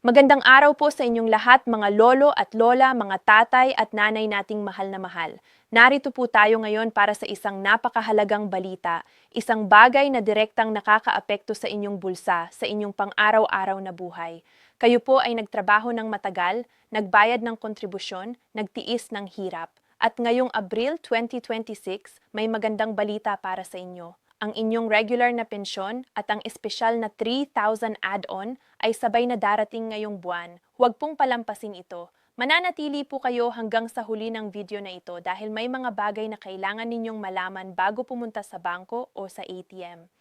Magandang araw po sa inyong lahat, mga lolo at lola, mga tatay at nanay nating mahal na mahal. Narito po tayo ngayon para sa isang napakahalagang balita, isang bagay na direktang nakakaapekto sa inyong bulsa, sa inyong pang-araw-araw na buhay. Kayo po ay nagtrabaho ng matagal, nagbayad ng kontribusyon, nagtiis ng hirap. At ngayong Abril 2026, may magandang balita para sa inyo. Ang inyong regular na pensyon at ang espesyal na 3,000 add-on ay sabay na darating ngayong buwan. Huwag pong palampasin ito. Mananatili po kayo hanggang sa huli ng video na ito dahil may mga bagay na kailangan ninyong malaman bago pumunta sa bangko o sa ATM.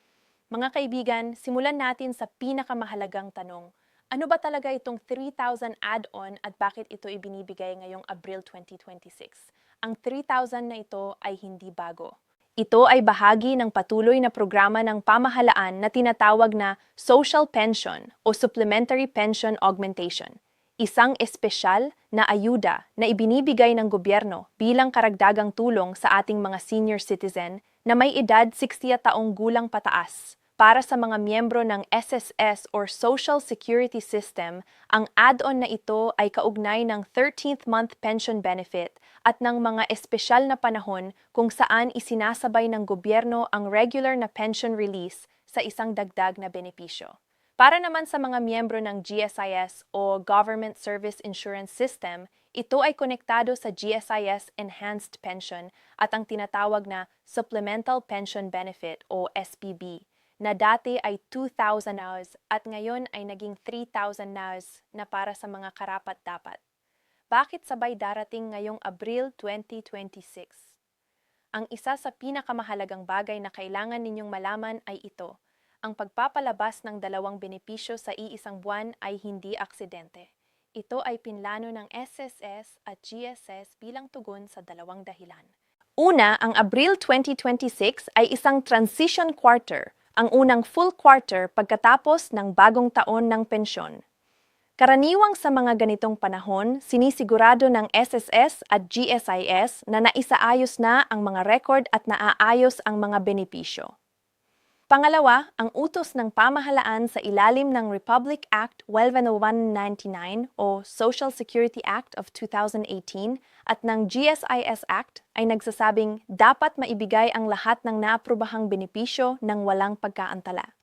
Mga kaibigan, simulan natin sa pinakamahalagang tanong. Ano ba talaga itong 3,000 add-on at bakit ito ibinibigay ngayong Abril 2026? Ang 3,000 na ito ay hindi bago. Ito ay bahagi ng patuloy na programa ng pamahalaan na tinatawag na Social Pension o Supplementary Pension Augmentation. Isang espesyal na ayuda na ibinibigay ng gobyerno bilang karagdagang tulong sa ating mga senior citizen na may edad 60 taong gulang pataas. Para sa mga miyembro ng SSS or Social Security System, ang add-on na ito ay kaugnay ng 13th month pension benefit at ng mga espesyal na panahon kung saan isinasabay ng gobyerno ang regular na pension release sa isang dagdag na benepisyo. Para naman sa mga miyembro ng GSIS o Government Service Insurance System, ito ay konektado sa GSIS Enhanced Pension at ang tinatawag na Supplemental Pension Benefit o SPB na dati ay 2,000 NAS at ngayon ay naging 3,000 NAS na para sa mga karapat-dapat. Bakit sabay darating ngayong Abril 2026? Ang isa sa pinakamahalagang bagay na kailangan ninyong malaman ay ito. Ang pagpapalabas ng dalawang benepisyo sa iisang buwan ay hindi aksidente. Ito ay pinlano ng SSS at GSS bilang tugon sa dalawang dahilan. Una, ang Abril 2026 ay isang transition quarter, ang unang full quarter pagkatapos ng bagong taon ng pensyon. Karaniwang sa mga ganitong panahon, sinisigurado ng SSS at GSIS na naisaayos na ang mga record at naaayos ang mga benepisyo. Pangalawa, ang utos ng pamahalaan sa ilalim ng Republic Act 11199 o Social Security Act of 2018 at ng GSIS Act ay nagsasabing dapat maibigay ang lahat ng naaprobahang benepisyo ng walang pagkaantala.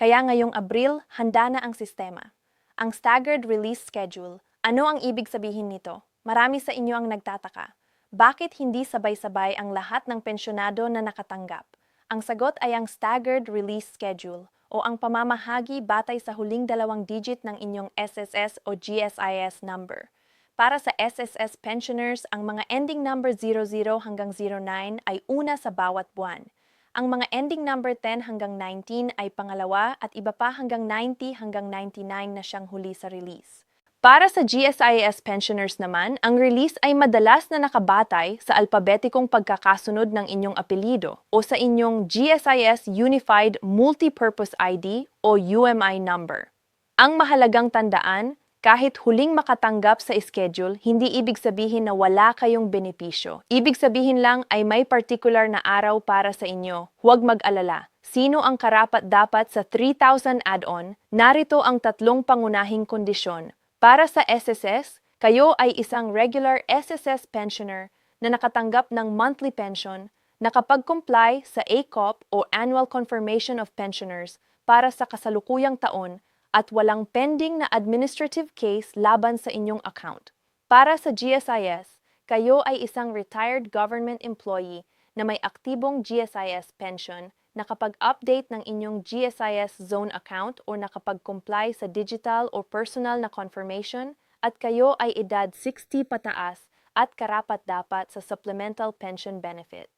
Kaya ngayong Abril, handa na ang sistema. Ang Staggered Release Schedule, ano ang ibig sabihin nito? Marami sa inyo ang nagtataka. Bakit hindi sabay-sabay ang lahat ng pensyonado na nakatanggap? Ang sagot ay ang Staggered Release Schedule o ang pamamahagi batay sa huling dalawang digit ng inyong SSS o GSIS number. Para sa SSS pensioners, ang mga ending number 00 hanggang 09 ay una sa bawat buwan. Ang mga ending number 10 hanggang 19 ay pangalawa at iba pa hanggang 90 hanggang 99 na siyang huli sa release. Para sa GSIS pensioners naman, ang release ay madalas na nakabatay sa alpabetikong pagkakasunod ng inyong apelyido o sa inyong GSIS Unified Multipurpose ID o UMI number. Ang mahalagang tandaan, kahit huling makatanggap sa schedule, hindi ibig sabihin na wala kayong benepisyo. Ibig sabihin lang ay may particular na araw para sa inyo. Huwag mag-alala. Sino ang karapat-dapat sa 3,000 add-on? Narito ang tatlong pangunahing kondisyon. Para sa SSS, kayo ay isang regular SSS pensioner na nakatanggap ng monthly pension, nakapag-comply sa ACOP o Annual Confirmation of Pensioners para sa kasalukuyang taon at walang pending na administrative case laban sa inyong account. Para sa GSIS, kayo ay isang retired government employee na may aktibong GSIS pension, nakapag-update ng inyong GSIS zone account o nakapag-comply sa digital o personal na confirmation at kayo ay edad 60 pataas at karapat-dapat sa supplemental pension benefit.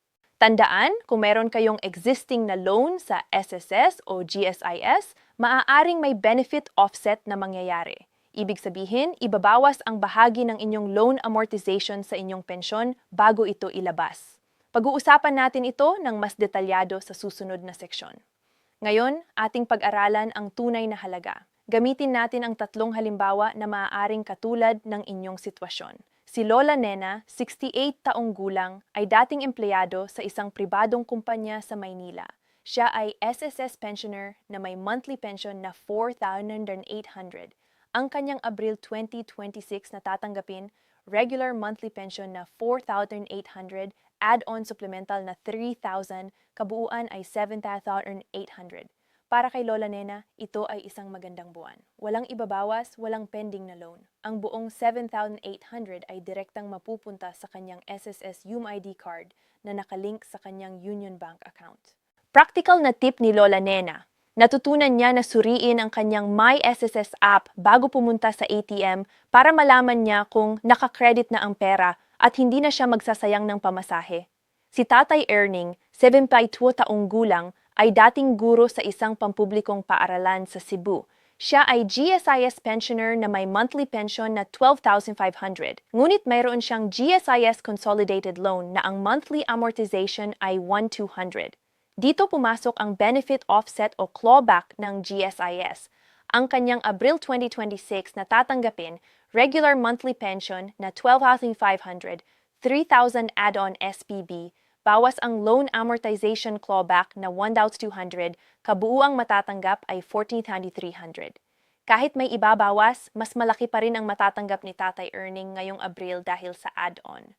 Tandaan, kung meron kayong existing na loan sa SSS o GSIS, maaaring may benefit offset na mangyayari. Ibig sabihin, ibabawas ang bahagi ng inyong loan amortization sa inyong pensyon bago ito ilabas. Pag-uusapan natin ito ng mas detalyado sa susunod na seksyon. Ngayon, ating pag-aralan ang tunay na halaga. Gamitin natin ang tatlong halimbawa na maaaring katulad ng inyong sitwasyon. Si Lola Nena, 68 taong gulang, ay dating empleyado sa isang pribadong kumpanya sa Maynila. Siya ay SSS pensioner na may monthly pension na 4,800. Ang kanyang Abril 2026 na tatanggapin, regular monthly pension na 4,800, add-on supplemental na 3,000, kabuuan ay 7,800. Para kay Lola Nena, ito ay isang magandang buwan. Walang ibabawas, walang pending na loan. Ang buong 7,800 ay direktang mapupunta sa kanyang SSS UMID card na nakalink sa kanyang Union Bank account. Practical na tip ni Lola Nena. Natutunan niya na suriin ang kanyang My SSS app bago pumunta sa ATM para malaman niya kung nakakredit na ang pera at hindi na siya magsasayang ng pamasahe. Si Tatay Erning, 72 taong gulang, ay dating guro sa isang pampublikong paaralan sa Cebu. Siya ay GSIS pensioner na may monthly pension na 12,500. Ngunit mayroon siyang GSIS consolidated loan na ang monthly amortization ay 1,200. Dito pumasok ang benefit offset o clawback ng GSIS. Ang kanyang Abril 2026 na tatanggapin, regular monthly pension na 12,500, 3,000 add-on SPB, bawas ang loan amortization clawback na 1,200, kabuuang matatanggap ay 14,300. Kahit may ibabawas, mas malaki pa rin ang matatanggap ni Tatay Erning ngayong Abril dahil sa add-on.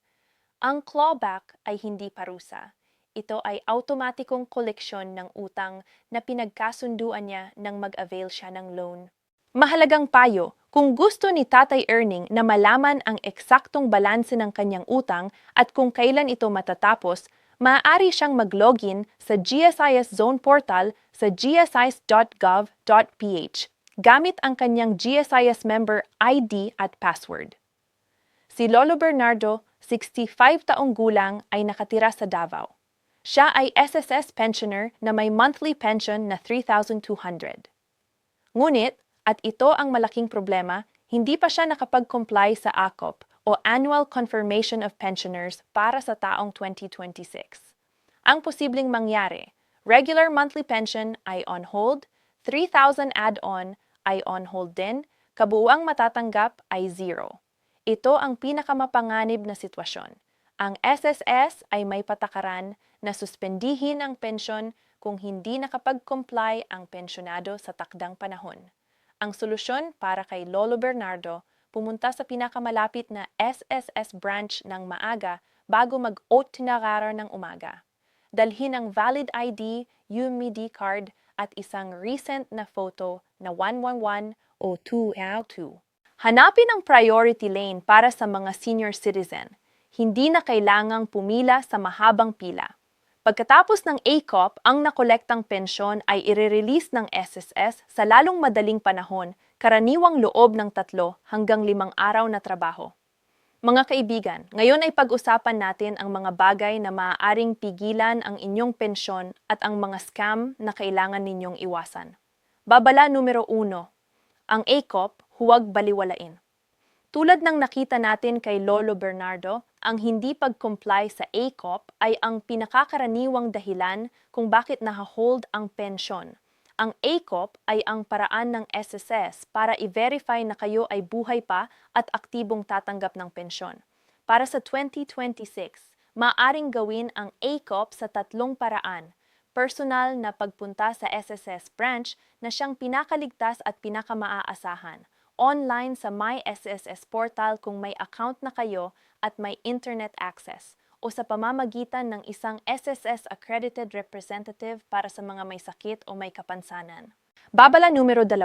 Ang clawback ay hindi parusa. Ito ay automatikong koleksyon ng utang na pinagkasunduan niya nang mag-avail siya ng loan. Mahalagang payo, kung gusto ni Tatay Erning na malaman ang eksaktong balanse ng kanyang utang at kung kailan ito matatapos, maaari siyang mag-login sa GSIS Zone Portal sa gsis.gov.ph gamit ang kanyang GSIS member ID at password. Si Lolo Bernardo, 65 taong gulang, ay nakatira sa Davao. Siya ay SSS pensioner na may monthly pension na 3,200. Ngunit, at ito ang malaking problema, hindi pa siya nakapag-comply sa ACOP o Annual Confirmation of Pensioners para sa taong 2026. Ang posibleng mangyari, regular monthly pension ay on hold, 3,000 add-on ay on hold din, kabuuang matatanggap ay 0. Ito ang pinakamapanganib na sitwasyon. Ang SSS ay may patakaran na suspendihin ang pensyon kung hindi nakapag-comply ang pensyonado sa takdang panahon. Ang solusyon para kay Lolo Bernardo, pumunta sa pinakamalapit na SSS branch ng maaga bago mag-oath tinagara ng umaga. Dalhin ang valid ID, UMID card at isang recent na photo na 111 o 202. Hanapin ang priority lane para sa mga senior citizen. Hindi na kailangang pumila sa mahabang pila. Pagkatapos ng ACOP, ang nakolektang pensyon ay i-release ng SSS sa lalong madaling panahon, karaniwang loob ng 3 hanggang 5 araw na trabaho. Mga kaibigan, ngayon ay pag-usapan natin ang mga bagay na maaaring pigilan ang inyong pensyon at ang mga scam na kailangan ninyong iwasan. Babala numero 1. Ang ACOP, huwag baliwalain. Tulad ng nakita natin kay Lolo Bernardo, ang hindi pag-comply sa ACOP ay ang pinakakaraniwang dahilan kung bakit naha-hold ang pensyon. Ang ACOP ay ang paraan ng SSS para i-verify na kayo ay buhay pa at aktibong tatanggap ng pensyon. Para sa 2026, maaaring gawin ang ACOP sa 3 paraan. Personal na pagpunta sa SSS branch na siyang pinakaligtas at pinakamaaasahan. Online sa My SSS portal kung may account na kayo at may internet access, o sa pamamagitan ng isang SSS accredited representative para sa mga may sakit o may kapansanan. Babala numero 2,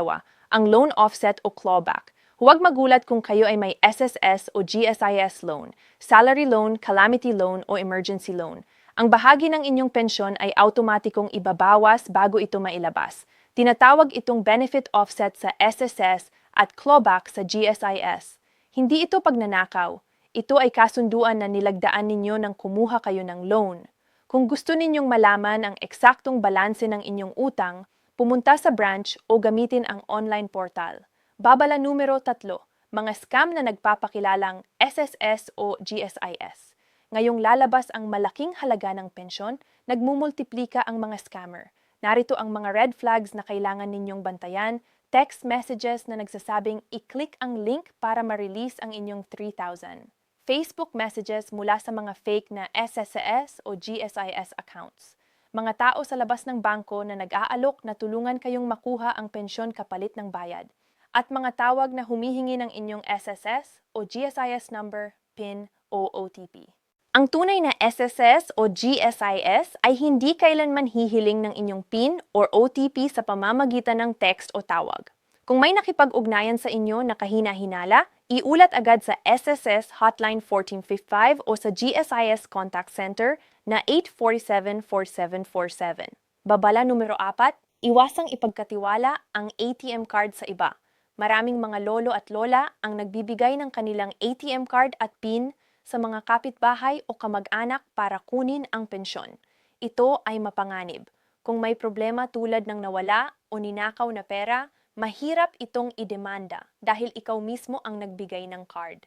ang loan offset o clawback. Huwag magulat kung kayo ay may SSS o GSIS loan, salary loan, calamity loan o emergency loan. Ang bahagi ng inyong pensyon ay automatikong ibabawas bago ito mailabas. Tinatawag itong benefit offset sa SSS at clawback sa GSIS. Hindi ito pagnanakaw. Ito ay kasunduan na nilagdaan ninyo nang kumuha kayo ng loan. Kung gusto ninyong malaman ang eksaktong balanse ng inyong utang, pumunta sa branch o gamitin ang online portal. Babala numero 3, mga scam na nagpapakilalang SSS o GSIS. Ngayong lalabas ang malaking halaga ng pensyon, nagmumultiplika ang mga scammer. Narito ang mga red flags na kailangan ninyong bantayan, text messages na nagsasabing i-click ang link para ma-release ang inyong 3,000. Facebook messages mula sa mga fake na SSS o GSIS accounts. Mga tao sa labas ng bangko na nag-aalok na tulungan kayong makuha ang pensyon kapalit ng bayad. at mga tawag na humihingi ng inyong SSS o GSIS number, PIN o OTP. Ang tunay na SSS o GSIS ay hindi kailanman hihiling ng inyong PIN or OTP sa pamamagitan ng text o tawag. Kung may nakipag-ugnayan sa inyo na kahina-hinala, iulat agad sa SSS Hotline 1455 o sa GSIS Contact Center na 847-4747. Babala numero 4, iwasang ipagkatiwala ang ATM card sa iba. Maraming mga lolo at lola ang nagbibigay ng kanilang ATM card at PIN sa mga kapitbahay o kamag-anak para kunin ang pensyon. Ito ay mapanganib. Kung may problema tulad ng nawala o ninakaw na pera, mahirap itong idemanda dahil ikaw mismo ang nagbigay ng card.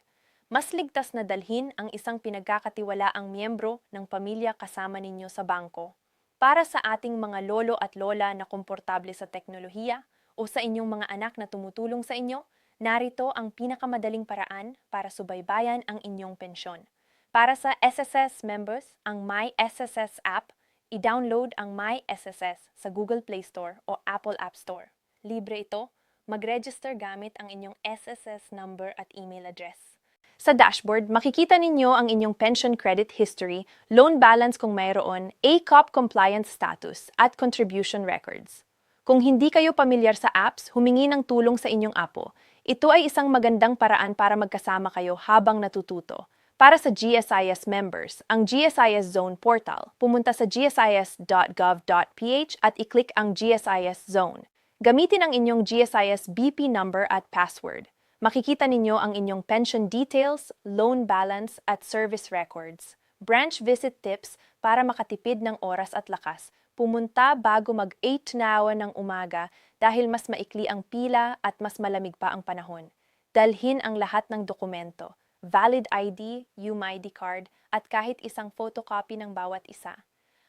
Mas ligtas na dalhin ang isang pinagkakatiwalaang miyembro ng pamilya kasama ninyo sa bangko. Para sa ating mga lolo at lola na komportable sa teknolohiya o sa inyong mga anak na tumutulong sa inyo, narito ang pinakamadaling paraan para subaybayan ang inyong pensyon. Para sa SSS members, ang My SSS app, i-download ang My SSS sa Google Play Store o Apple App Store. Libre ito, mag-register gamit ang inyong SSS number at email address. Sa dashboard, makikita ninyo ang inyong pension credit history, loan balance kung mayroon, ACOP compliance status, at contribution records. Kung hindi kayo pamilyar sa apps, humingi ng tulong sa inyong apo. Ito ay isang magandang paraan para magkasama kayo habang natututo. Para sa GSIS members, ang GSIS Zone portal, pumunta sa gsis.gov.ph at i-click ang GSIS Zone. Gamitin ang inyong GSIS BP number at password. Makikita ninyo ang inyong pension details, loan balance at service records. Branch visit tips para makatipid ng oras at lakas. Pumunta bago mag-8 na ng umaga dahil mas maikli ang pila at mas malamig pa ang panahon. Dalhin ang lahat ng dokumento, valid ID, UMID card, at kahit isang photocopy ng bawat isa.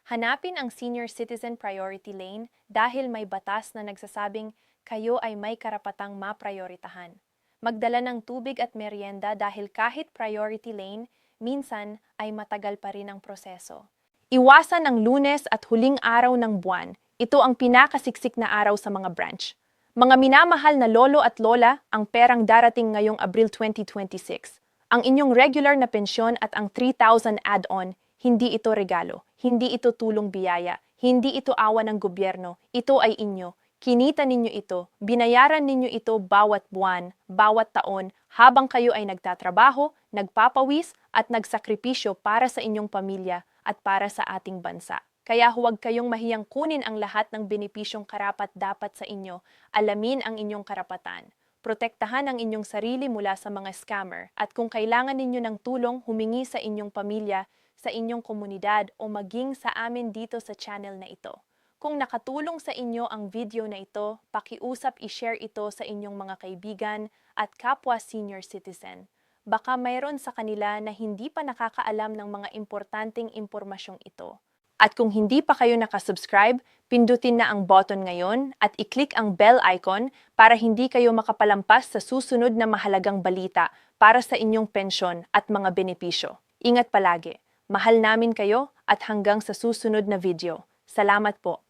Hanapin ang Senior Citizen Priority Lane dahil may batas na nagsasabing kayo ay may karapatang maprioritahan. Magdala ng tubig at merienda dahil kahit priority lane, minsan ay matagal pa rin ang proseso. Iwasan ang Lunes at huling araw ng buwan. Ito ang pinakasiksik na araw sa mga branch. Mga minamahal na lolo at lola, ang perang darating ngayong Abril 2026. Ang inyong regular na pensyon at ang 3,000 add-on, hindi ito regalo, hindi ito tulong biyaya, hindi ito awa ng gobyerno, ito ay inyo. Kinita ninyo ito, binayaran ninyo ito bawat buwan, bawat taon, habang kayo ay nagtatrabaho, nagpapawis at nagsakripisyo para sa inyong pamilya at para sa ating bansa. Kaya huwag kayong mahiyang kunin ang lahat ng benepisyong karapat-dapat sa inyo. Alamin ang inyong karapatan. Protektahan ang inyong sarili mula sa mga scammer at kung kailangan ninyo ng tulong, humingi sa inyong pamilya, sa inyong komunidad o maging sa amin dito sa channel na ito. Kung nakatulong sa inyo ang video na ito, pakiusap i-share ito sa inyong mga kaibigan at kapwa senior citizen. Baka mayroon sa kanila na hindi pa nakakaalam ng mga importanteng impormasyong ito. At kung hindi pa kayo nakasubscribe, pindutin na ang button ngayon at i-click ang bell icon para hindi kayo makapalampas sa susunod na mahalagang balita para sa inyong pensyon at mga benepisyo. Ingat palagi. Mahal namin kayo at hanggang sa susunod na video. Salamat po.